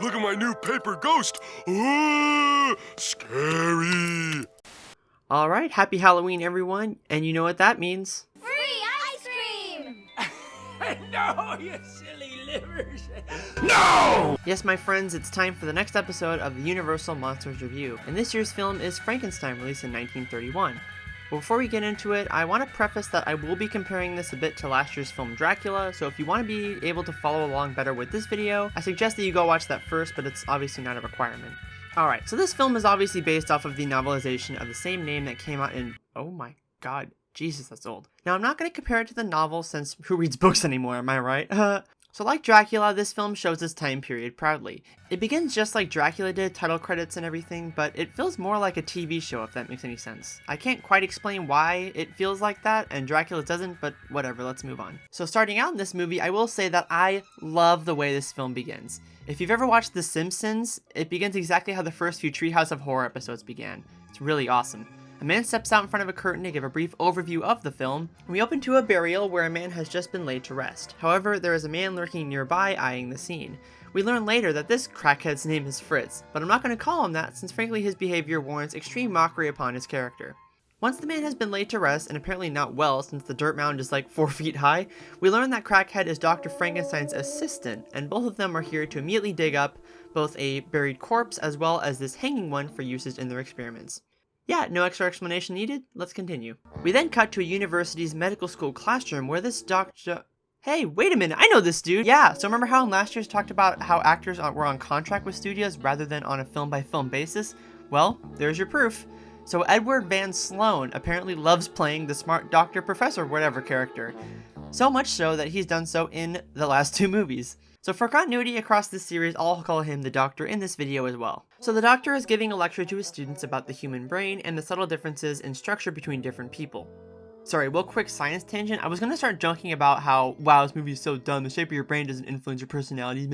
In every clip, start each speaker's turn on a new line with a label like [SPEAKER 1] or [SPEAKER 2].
[SPEAKER 1] Look at my new paper ghost! Scary!
[SPEAKER 2] Alright, happy Halloween everyone, and you know what that means.
[SPEAKER 3] Free ice cream!
[SPEAKER 4] No, you silly livers!
[SPEAKER 1] No!
[SPEAKER 2] Yes, my friends, it's time for the next episode of the Universal Monsters Review, and this year's film is Frankenstein, released in 1931. But before we get into it, I want to preface that I will be comparing this a bit to last year's film Dracula, so if you want to be able to follow along better with this video, I suggest that you go watch that first, but it's obviously not a requirement. Alright, so this film is obviously based off of the novelization of the same name that came out in, oh my god, Jesus, that's old. Now, I'm not going to compare it to the novel since who reads books anymore, am I right? So like Dracula, this film shows this time period proudly. It begins just like Dracula did, title credits and everything, but it feels more like a TV show, if that makes any sense. I can't quite explain why it feels like that, and Dracula doesn't, but whatever, let's move on. So starting out in this movie, I will say that I love the way this film begins. If you've ever watched The Simpsons, it begins exactly how the first few Treehouse of Horror episodes began. It's really awesome. A man steps out in front of a curtain to give a brief overview of the film, and we open to a burial where a man has just been laid to rest. However, there is a man lurking nearby eyeing the scene. We learn later that this crackhead's name is Fritz, but I'm not going to call him that since frankly his behavior warrants extreme mockery upon his character. Once the man has been laid to rest, and apparently not well since the dirt mound is like 4 feet high, we learn that Crackhead is Dr. Frankenstein's assistant, and both of them are here to immediately dig up both a buried corpse as well as this hanging one for uses in their experiments. Yeah, no extra explanation needed, let's continue. We then cut to a university's medical school classroom where this doctor... Hey, wait a minute, I know this dude! Yeah, so remember how in last year's talked about how actors were on contract with studios rather than on a film-by-film basis? Well, there's your proof. So Edward Van Sloan apparently loves playing the smart doctor, professor, whatever character. So much so that he's done so in the last 2 movies. So for continuity across this series, I'll call him the Doctor in this video as well. So the Doctor is giving a lecture to his students about the human brain and the subtle differences in structure between different people. Sorry, real quick science tangent. I was going to start joking about how, wow, this movie is so dumb, the shape of your brain doesn't influence your personality,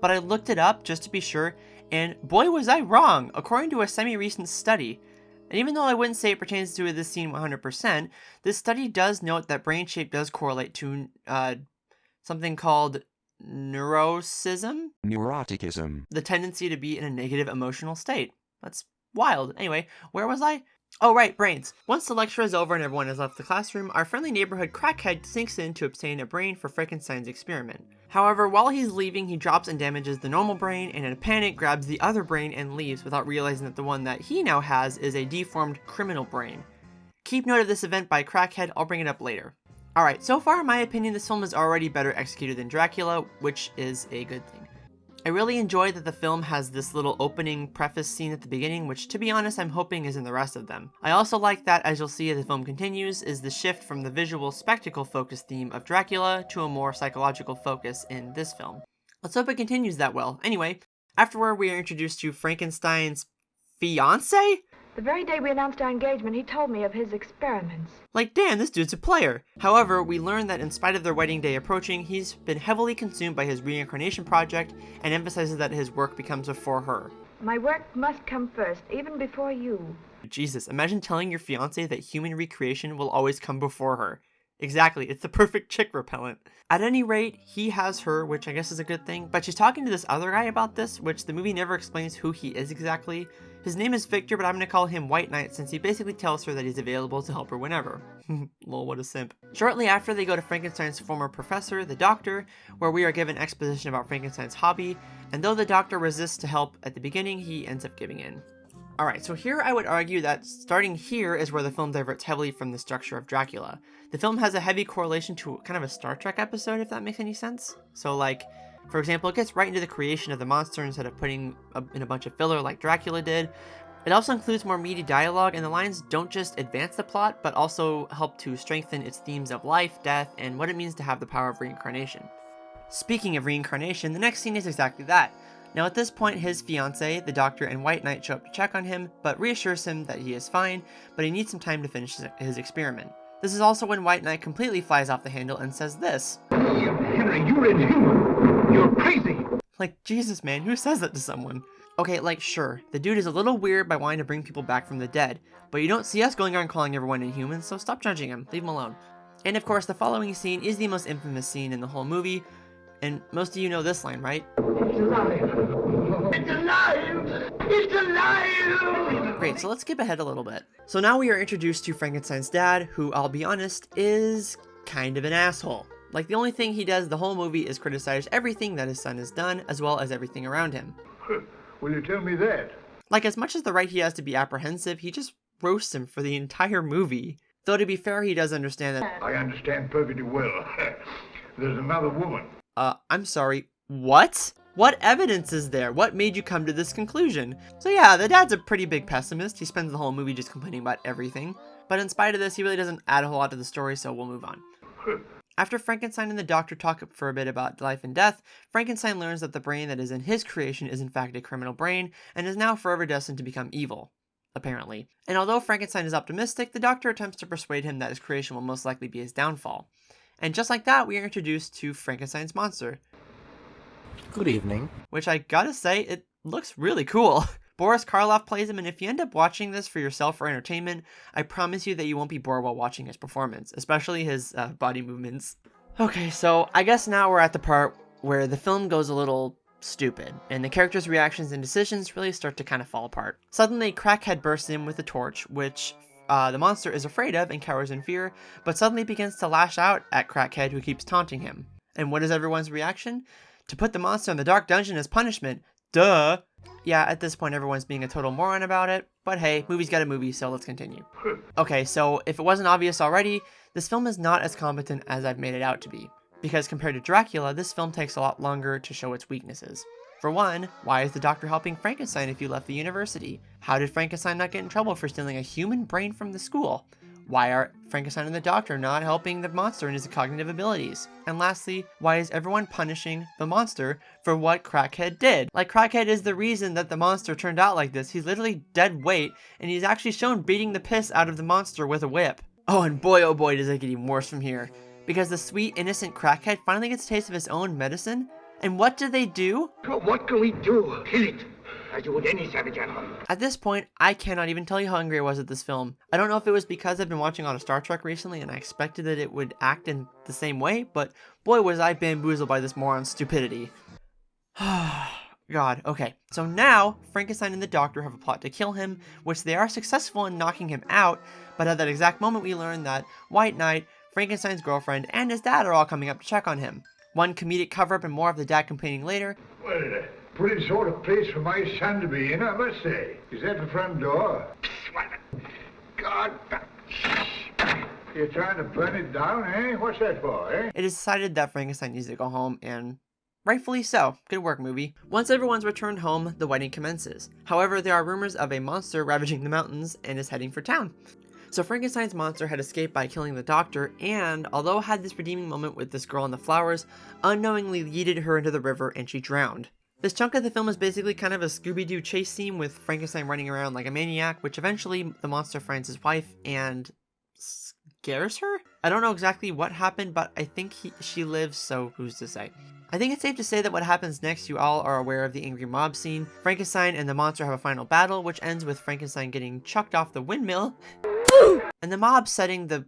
[SPEAKER 2] but I looked it up just to be sure, and boy was I wrong, according to a semi-recent study. And even though I wouldn't say it pertains to this scene 100%, this study does note that brain shape does correlate to something called neuroticism?
[SPEAKER 5] Neuroticism.
[SPEAKER 2] The tendency to be in a negative emotional state. That's wild. Anyway, where was I? Oh right, brains. Once the lecture is over and everyone has left the classroom, our friendly neighborhood crackhead sinks in to obtain a brain for Frankenstein's experiment. However, while he's leaving, he drops and damages the normal brain, and in a panic grabs the other brain and leaves without realizing that the one that he now has is a deformed criminal brain. Keep note of this event by crackhead, I'll bring it up later. Alright, so far in my opinion this film is already better executed than Dracula, which is a good thing. I really enjoy that the film has this little opening preface scene at the beginning, which to be honest I'm hoping is in the rest of them. I also like that, as you'll see as the film continues, is the shift from the visual spectacle focused theme of Dracula to a more psychological focus in this film. Let's hope it continues that well. Anyway, afterward we are introduced to Frankenstein's fiancé?
[SPEAKER 6] The very day we announced our engagement, he told me of his experiments.
[SPEAKER 2] Like, damn, this dude's a player. However, we learn that in spite of their wedding day approaching, he's been heavily consumed by his reincarnation project and emphasizes that his work becomes before her.
[SPEAKER 6] My work must come first, even before you.
[SPEAKER 2] Jesus, imagine telling your fiancé that human recreation will always come before her. Exactly, it's the perfect chick repellent. At any rate, he has her, which I guess is a good thing, but she's talking to this other guy about this, which the movie never explains who he is exactly. His name is Victor, but I'm gonna call him White Knight since he basically tells her that he's available to help her whenever. Lol, what a simp. Shortly after, they go to Frankenstein's former professor, the Doctor, where we are given exposition about Frankenstein's hobby, and though the Doctor resists to help at the beginning, he ends up giving in. Alright, so here I would argue that starting here is where the film diverts heavily from the structure of Dracula. The film has a heavy correlation to kind of a Star Trek episode, if that makes any sense. So like, for example, it gets right into the creation of the monster instead of putting in a bunch of filler like Dracula did. It also includes more meaty dialogue, and the lines don't just advance the plot, but also help to strengthen its themes of life, death, and what it means to have the power of reincarnation. Speaking of reincarnation, the next scene is exactly that. Now at this point, his fiancée, the Doctor, and White Knight show up to check on him, but reassures him that he is fine, but he needs some time to finish his experiment. This is also when White Knight completely flies off the handle and says this.
[SPEAKER 7] Henry, you're inhuman. You're crazy.
[SPEAKER 2] Like, Jesus man, who says that to someone? Okay, like sure, the dude is a little weird by wanting to bring people back from the dead, but you don't see us going around calling everyone inhuman, so stop judging him, leave him alone. And of course, the following scene is the most infamous scene in the whole movie. And most of you know this line, right?
[SPEAKER 7] It's alive! It's alive! It's alive!
[SPEAKER 2] Great, so let's skip ahead a little bit. So now we are introduced to Frankenstein's dad, who, I'll be honest, is kind of an asshole. Like, the only thing he does the whole movie is criticize everything that his son has done, as well as everything around him.
[SPEAKER 7] Will you tell me that?
[SPEAKER 2] Like, as much as the right he has to be apprehensive, he just roasts him for the entire movie. Though to be fair, he does understand that—
[SPEAKER 7] I understand perfectly well. There's another woman.
[SPEAKER 2] I'm sorry, what? What evidence is there? What made you come to this conclusion? So yeah, the dad's a pretty big pessimist. He spends the whole movie just complaining about everything. But in spite of this, he really doesn't add a whole lot to the story, so we'll move on. After Frankenstein and the doctor talk for a bit about life and death, Frankenstein learns that the brain that is in his creation is in fact a criminal brain, and is now forever destined to become evil, apparently. And although Frankenstein is optimistic, the doctor attempts to persuade him that his creation will most likely be his downfall. And just like that, we are introduced to Frankenstein's monster.
[SPEAKER 5] Good evening.
[SPEAKER 2] Which I gotta say, it looks really cool. Boris Karloff plays him, and if you end up watching this for yourself for entertainment, I promise you that you won't be bored while watching his performance, especially his body movements. Okay, so I guess now we're at the part where the film goes a little stupid, and the characters' reactions and decisions really start to kind of fall apart. Suddenly, Crackhead bursts in with a torch, which the monster is afraid of and cowers in fear, but suddenly begins to lash out at Crackhead, who keeps taunting him. And what is everyone's reaction? To put the monster in the dark dungeon as punishment. Duh! Yeah, at this point everyone's being a total moron about it, but hey, movie's got a movie, so let's continue. Okay, so if it wasn't obvious already, this film is not as competent as I've made it out to be. Because compared to Dracula, this film takes a lot longer to show its weaknesses. For one, why is the doctor helping Frankenstein if he left the university? How did Frankenstein not get in trouble for stealing a human brain from the school? Why are Frankenstein and the doctor not helping the monster in his cognitive abilities? And lastly, why is everyone punishing the monster for what Crackhead did? Like, Crackhead is the reason that the monster turned out like this. He's literally dead weight, and he's actually shown beating the piss out of the monster with a whip. Oh boy, does it get even worse from here. Because the sweet, innocent Crackhead finally gets a taste of his own medicine, and what do?
[SPEAKER 7] What can we do? Kill it, as you would any savage animal.
[SPEAKER 2] At this point, I cannot even tell you how hungry I was at this film. I don't know if it was because I've been watching a lot of Star Trek recently and I expected that it would act in the same way, but boy was I bamboozled by this moron's stupidity. God, okay. So now, Frankenstein and the doctor have a plot to kill him, which they are successful in knocking him out, but at that exact moment we learn that White Knight, Frankenstein's girlfriend, and his dad are all coming up to check on him. One comedic cover-up and more of the dad complaining later.
[SPEAKER 7] Well, a pretty sort of place for my son to be in, I must say. Is that the front door? God, you're trying to burn it down, eh? What's that for, eh?
[SPEAKER 2] It is decided that Frankenstein needs to go home, and rightfully so. Good work, movie. Once everyone's returned home, the wedding commences. However, there are rumors of a monster ravaging the mountains and is heading for town. So Frankenstein's monster had escaped by killing the doctor, and although had this redeeming moment with this girl in the flowers, unknowingly yeeted her into the river and she drowned. This chunk of the film is basically kind of a Scooby-Doo chase scene with Frankenstein running around like a maniac, which eventually the monster finds his wife and scares her? I don't know exactly what happened, but I think she lives, so who's to say? I think it's safe to say that what happens next, you all are aware of the angry mob scene. Frankenstein and the monster have a final battle, which ends with Frankenstein getting chucked off the windmill, and the mob setting the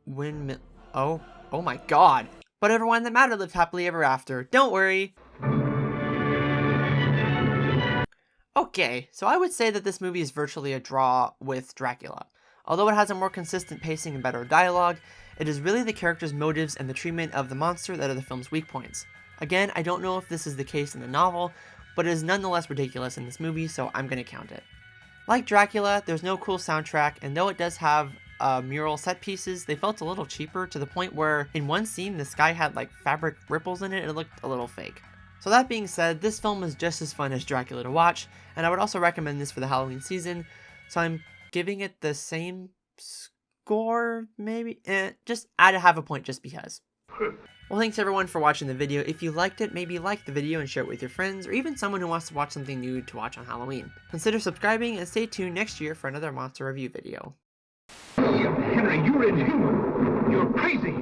[SPEAKER 2] windmill. Oh my god. But everyone that mattered lived happily ever after. Don't worry. Okay, so I would say that this movie is virtually a draw with Dracula. Although it has a more consistent pacing and better dialogue, it is really the characters' motives and the treatment of the monster that are the film's weak points. Again, I don't know if this is the case in the novel, but it is nonetheless ridiculous in this movie, so I'm gonna count it. Like Dracula, there's no cool soundtrack, and though it does have mural set pieces, they felt a little cheaper to the point where in one scene the sky had like fabric ripples in it and it looked a little fake. So that being said, this film is just as fun as Dracula to watch, and I would also recommend this for the Halloween season, so I'm giving it the same score, maybe? Just add a half a point just because. Well, thanks everyone for watching the video. If you liked it, maybe like the video and share it with your friends, or even someone who wants to watch something new to watch on Halloween. Consider subscribing and stay tuned next year for another monster review video.
[SPEAKER 7] Henry, you're inhuman. You're crazy.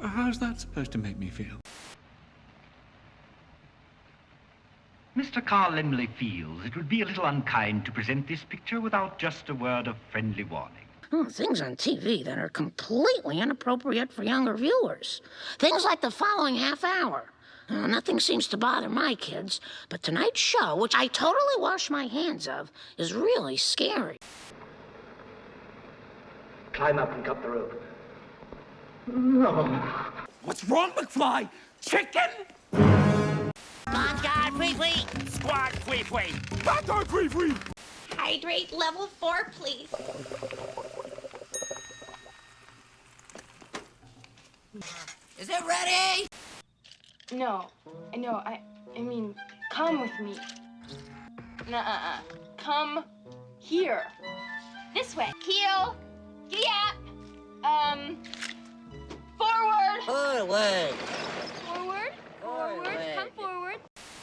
[SPEAKER 8] How's that supposed to make me feel?
[SPEAKER 9] Mr. Carl Lemley feels it would be a little unkind to present this picture without just a word of friendly warning.
[SPEAKER 10] Things on TV that are completely inappropriate for younger viewers. Things like the following half hour. Nothing seems to bother my kids, but tonight's show, which I totally wash my hands of, is really scary.
[SPEAKER 11] Climb up and cut the rope.
[SPEAKER 7] No.
[SPEAKER 4] What's wrong, McFly? Chicken?
[SPEAKER 10] SpongeBob, free.
[SPEAKER 4] Squad, free.
[SPEAKER 1] Hot dog free.
[SPEAKER 3] Hydrate level 4, please.
[SPEAKER 10] Is it ready?
[SPEAKER 6] No, I mean, come with me. Nuh-uh. Come here.
[SPEAKER 3] This way. Heel. Giddy up.
[SPEAKER 6] Forward.
[SPEAKER 10] Forward.
[SPEAKER 3] Forward. Come forward.